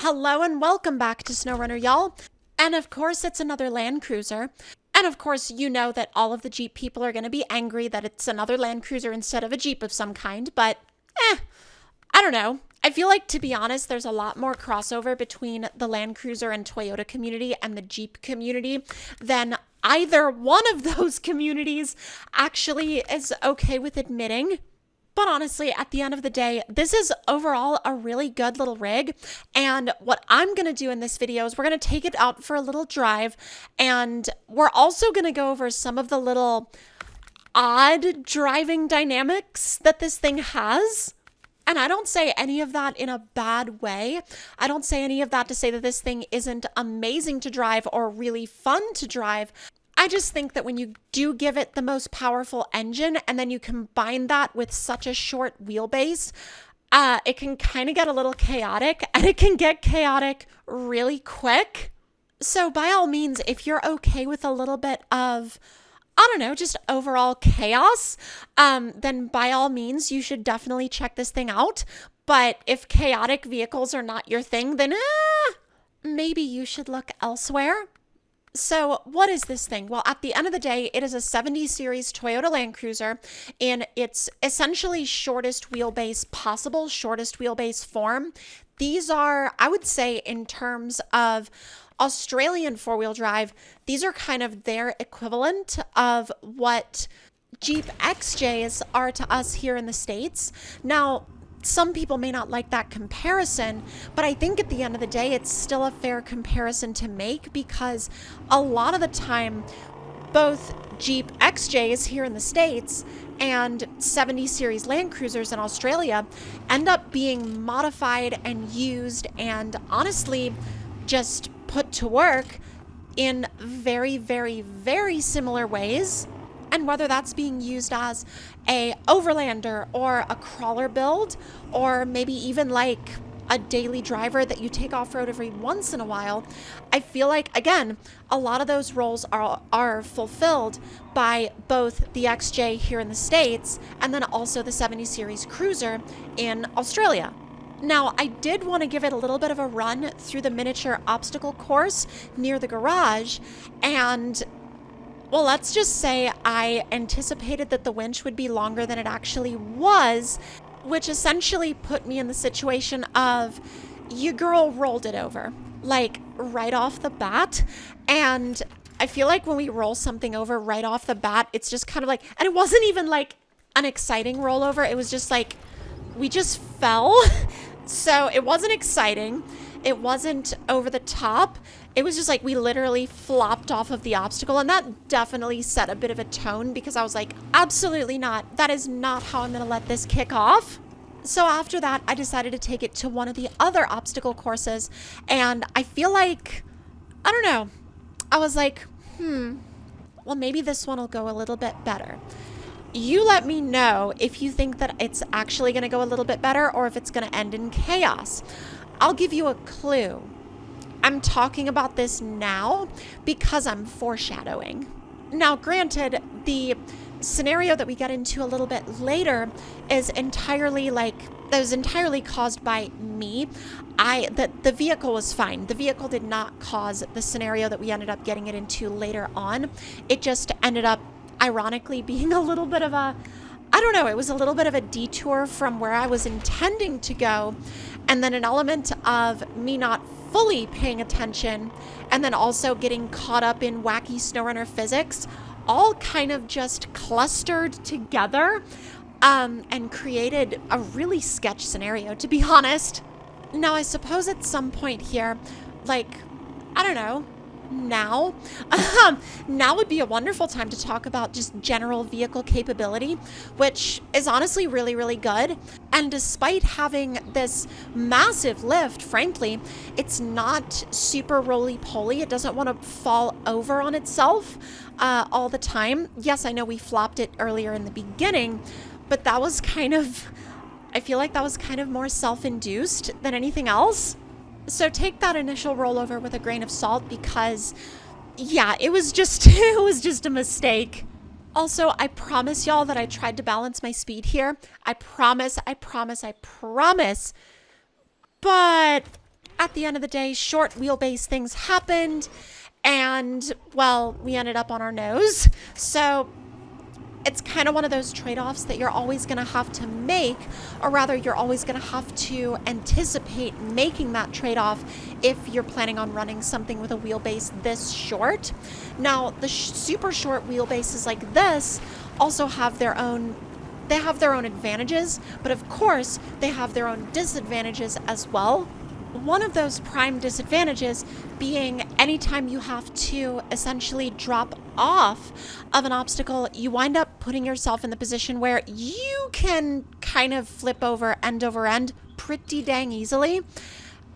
Hello and welcome back to SnowRunner, y'all. And of course, it's another Land Cruiser. And of course, you know that all of the Jeep people are going to be angry that it's another Land Cruiser instead of a Jeep of some kind. But, I don't know. I feel like, to be honest, there's a lot more crossover between the Land Cruiser and Toyota community and the Jeep community than either one of those communities actually is okay with admitting. But honestly, at the end of the day, this is overall a really good little rig. And what I'm going to do in this video is we're going to take it out for a little drive. And we're also going to go over some of the little odd driving dynamics that this thing has. And I don't say any of that in a bad way. I don't say any of that to say that this thing isn't amazing to drive or really fun to drive. I just think that when you do give it the most powerful engine and then you combine that with such a short wheelbase, it can kind of get a little chaotic, and it can get chaotic really quick. So by all means, if you're okay with a little bit of, I don't know, just overall chaos, then by all means, you should definitely check this thing out. But if chaotic vehicles are not your thing, then maybe you should look elsewhere. So what is this thing? Well, at the end of the day, it is a 70 series Toyota Land Cruiser in its essentially shortest wheelbase possible, shortest wheelbase form. These are, I would say, in terms of Australian four-wheel drive, these are kind of their equivalent of what Jeep XJs are to us here in the States. Now, some people may not like that comparison, but I think at the end of the day, it's still a fair comparison to make, because a lot of the time, both Jeep XJs here in the States and 70 series Land Cruisers in Australia end up being modified and used and honestly just put to work in very, very, very similar ways. And whether that's being used as a overlander or a crawler build, or maybe even like a daily driver that you take off-road every once in a while, I feel like, again, a lot of those roles are fulfilled by both the XJ here in the States and then also the 70 series Cruiser in Australia. Now, I did want to give it a little bit of a run through the miniature obstacle course near the garage, and well, let's just say I anticipated that the winch would be longer than it actually was, which essentially put me in the situation of your girl rolled it over, like right off the bat. And I feel like when we roll something over right off the bat, it's just kind of like, and it wasn't even like an exciting rollover. It was just like, we just fell. So it wasn't exciting. It wasn't over the top. It was just like we literally flopped off of the obstacle, and that definitely set a bit of a tone, because I was like, absolutely not. That is not how I'm going to let this kick off. So after that, I decided to take it to one of the other obstacle courses, and I feel like, I don't know, I was like, well, maybe this one will go a little bit better. You let me know if you think that it's actually going to go a little bit better or if it's going to end in chaos. I'll give you a clue. I'm talking about this now because I'm foreshadowing. Now, granted, the scenario that we get into a little bit later is entirely caused by me. The vehicle was fine. The vehicle did not cause the scenario that we ended up getting it into later on. It just ended up ironically being a little bit of a, I don't know, it was a little bit of a detour from where I was intending to go. And then an element of me not fully paying attention, and then also getting caught up in wacky SnowRunner physics, all kind of just clustered together and created a really sketch scenario, to be honest. Now, I suppose at some point here, like, I don't know, now would be a wonderful time to talk about just general vehicle capability, which is honestly really, really good. And despite having this massive lift, frankly, it's not super roly-poly. It doesn't want to fall over on itself all the time. Yes, I know we flopped it earlier in the beginning, but that was kind of, I feel like that was kind of more self-induced than anything else. So take that initial rollover with a grain of salt, because yeah, it was just a mistake. Also, I promise y'all that I tried to balance my speed here. I promise. But at at the end of the day, short wheelbase things happened, and, well, we ended up on our nose. So it's kind of one of those trade-offs that you're always going to have to make, or rather you're always going to have to anticipate making that trade-off if you're planning on running something with a wheelbase this short. Now, the super short wheelbases like this also have their own advantages, but of course they have their own disadvantages as well. One of those prime disadvantages being anytime you have to essentially drop off of an obstacle, you wind up putting yourself in the position where you can kind of flip over end pretty dang easily.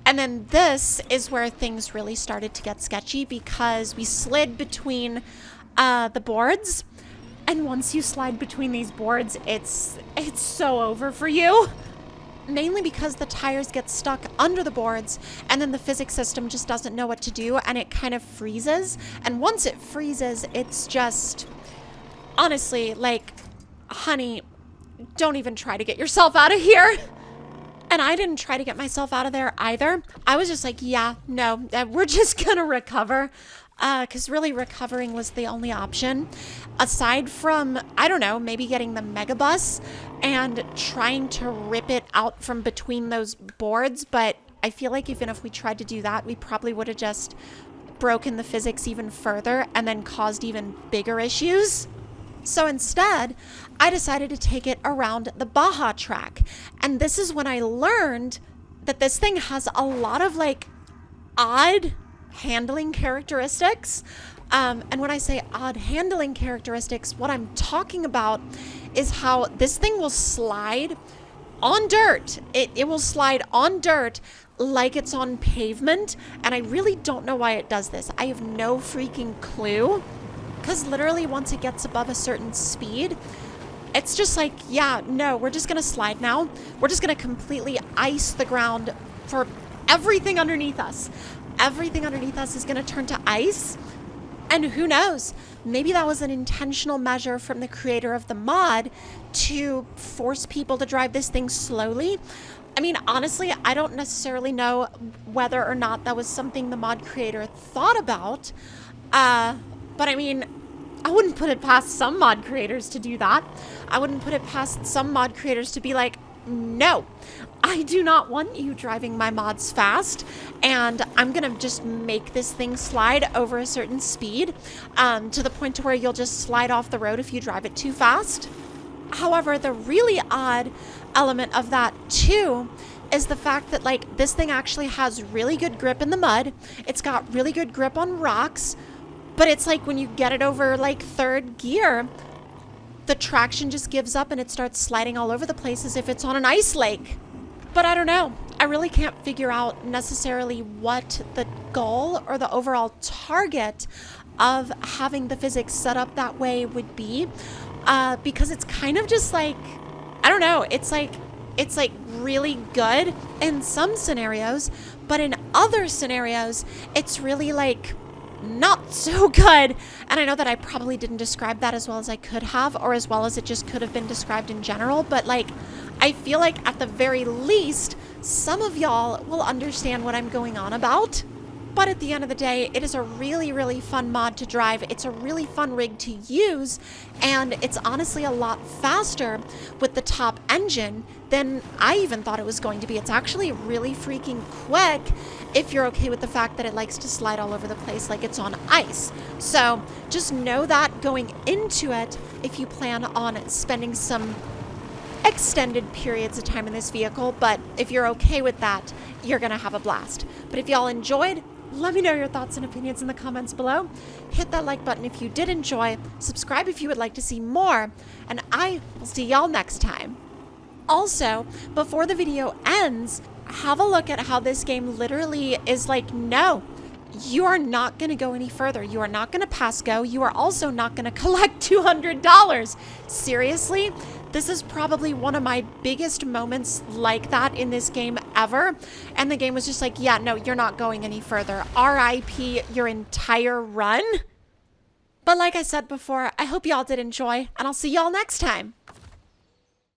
And then this is where things really started to get sketchy, because we slid between the boards. And once you slide between these boards, it's so over for you. Mainly because the tires get stuck under the boards, and then the physics system just doesn't know what to do, and it kind of freezes. And once it freezes, it's just, honestly, like, honey, don't even try to get yourself out of here. And I didn't try to get myself out of there either. I was just like, yeah, no, we're just gonna recover. Because really recovering was the only option. Aside from, I don't know, maybe getting the megabus and trying to rip it out from between those boards. But I feel like even if we tried to do that, we probably would have just broken the physics even further and then caused even bigger issues. So instead, I decided to take it around the Baja Track. And this is when I learned that this thing has a lot of like odd handling characteristics. And when I say odd handling characteristics, what I'm talking about is how this thing will slide on dirt. It will slide on dirt like it's on pavement. And I really don't know why it does this. I have no freaking clue. Because literally once it gets above a certain speed, it's just like, yeah, no, we're just going to slide now. We're just going to completely ice the ground for everything underneath us. Everything underneath us is going to turn to ice. And who knows? Maybe that was an intentional measure from the creator of the mod to force people to drive this thing slowly. I mean, honestly, I don't necessarily know whether or not that was something the mod creator thought about. But I mean, I wouldn't put it past some mod creators to do that. I wouldn't put it past some mod creators to be like, no, I do not want you driving my mods fast, and I'm gonna just make this thing slide over a certain speed, to the point to where you'll just slide off the road if you drive it too fast. However, the really odd element of that too is the fact that like this thing actually has really good grip in the mud. It's got really good grip on rocks, but it's like when you get it over like third gear, the traction just gives up and it starts sliding all over the place as if it's on an ice lake. But I don't know. I really can't figure out necessarily what the goal or the overall target of having the physics set up that way would be. Because it's kind of just like, I don't know, it's like really good in some scenarios, but in other scenarios, it's really like not so good. And I know that I probably didn't describe that as well as I could have, or as well as it just could have been described in general, but like I feel like at the very least some of y'all will understand what I'm going on about. But at the end of the day, it is a really, really fun mod to drive. It's a really fun rig to use, and it's honestly a lot faster with the top engine than I even thought it was going to be. It's actually really freaking quick if you're okay with the fact that it likes to slide all over the place like it's on ice. So just know that going into it, if you plan on spending some extended periods of time in this vehicle, but if you're okay with that, you're gonna have a blast. But if y'all enjoyed, let me know your thoughts and opinions in the comments below. Hit that like button if you did enjoy, subscribe if you would like to see more, and I will see y'all next time. Also, before the video ends, have a look at how this game literally is like, no, you are not going to go any further. You are not going to pass go. You are also not going to collect $200. Seriously? This is probably one of my biggest moments like that in this game ever. And the game was just like, yeah, no, you're not going any further. RIP your entire run. But like I said before, I hope y'all did enjoy, and I'll see y'all next time.